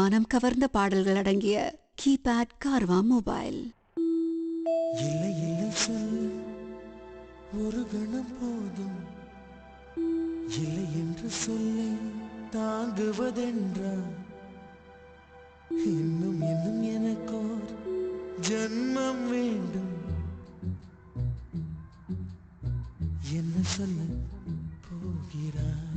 மனம் கவர்ந்த பாடல்கள் அடங்கிய கீபேட் கார்வா மொபைல். இல்லை இல்லை சொல் ஒரு கணம் போதும், இல்லை என்று சொல்லை தாங்குவதென்றா, இன்னும் இன்னும் எனக்கோர் ஜன்மம் வேண்டும், என்ன சொல்ல போகிறாய்?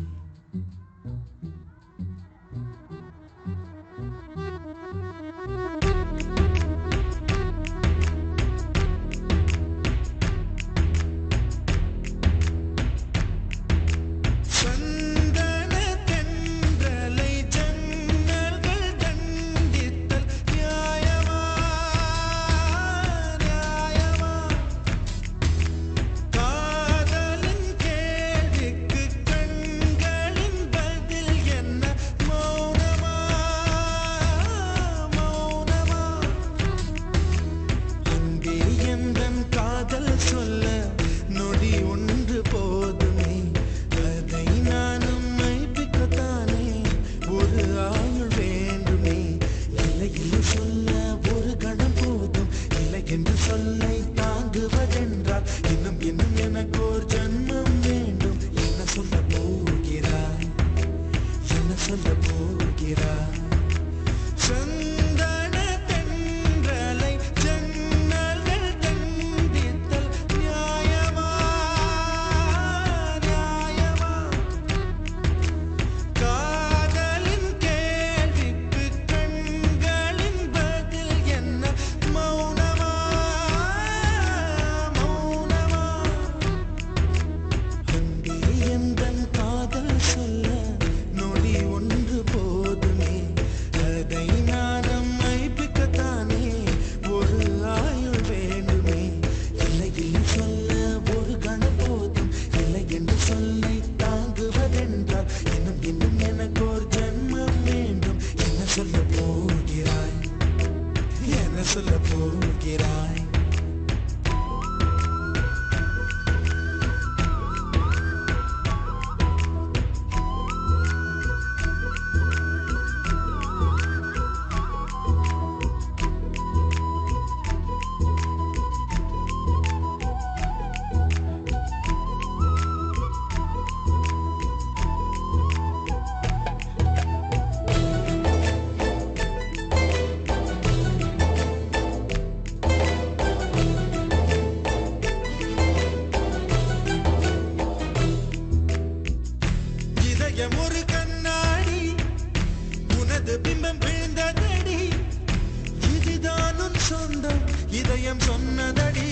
இதயம் சொன்னதடி,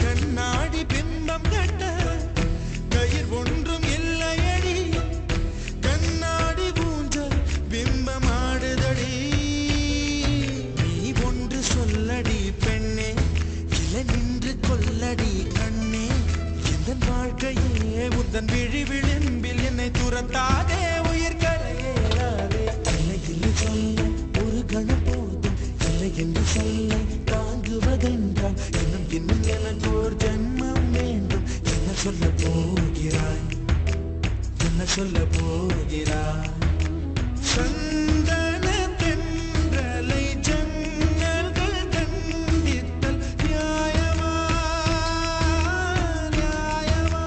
கண்ணாடி பிம்பம் கட்ட கயிர் ஒன்றும் இல்லையடி, கண்ணாடி ஊஞ்சல் பிம்பம் ஆடுதடி. நீ ஒன்று சொல்லடி பெண்ணே, இலை நின்று கொல்லடி கண்ணே, எந்த வாழ்க்கையே உந்தன் விழி விளிம்பில் என்னை துரத்தாதே, உயிர் கரையேறாதே. இல்லை இல்லை சொல்ல ஒரு கணம் போதும், இல்லை என்று சொல்லை தாங்குவதென்றால், இன்னும் இன்னும் எனக்கு ஒரு ஜன்மம் வேண்டும், என்ன சொல்ல போகிறாய், என்ன சொல்ல போகிறாய்? சந்தன தென்றலை ஜன்னல்கள் கண்டித்தல் நியாயமா, நியாயமா?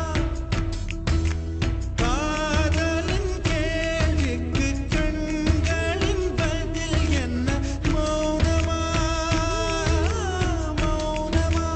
காதலின் கேள்விக்கு கண்களின் பதில் என்ன, மௌனமா, மௌனமா?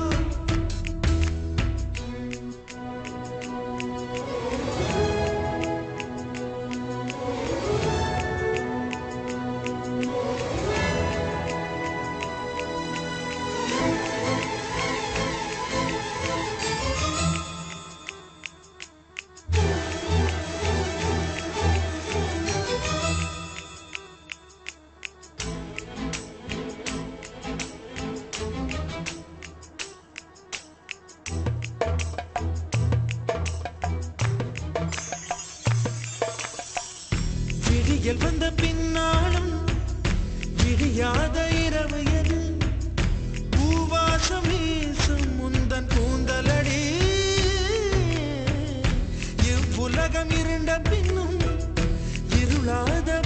விடியல் வந்த பின்னாலும் விடியாத இரவு எது, பூவாசம் வீசும் முந்தன் கூந்தலடி, இவ்வுலகம் இருண்ட பின்னும் இருளாத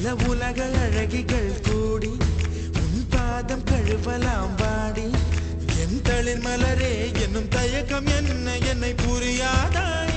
பல உலக அழகிகள் கூடி உன் பாதம் கழுவலாம் வாடி என் தளிர் மலரே என்னும் தயக்கம் என்ன என்னை புரியாதாய்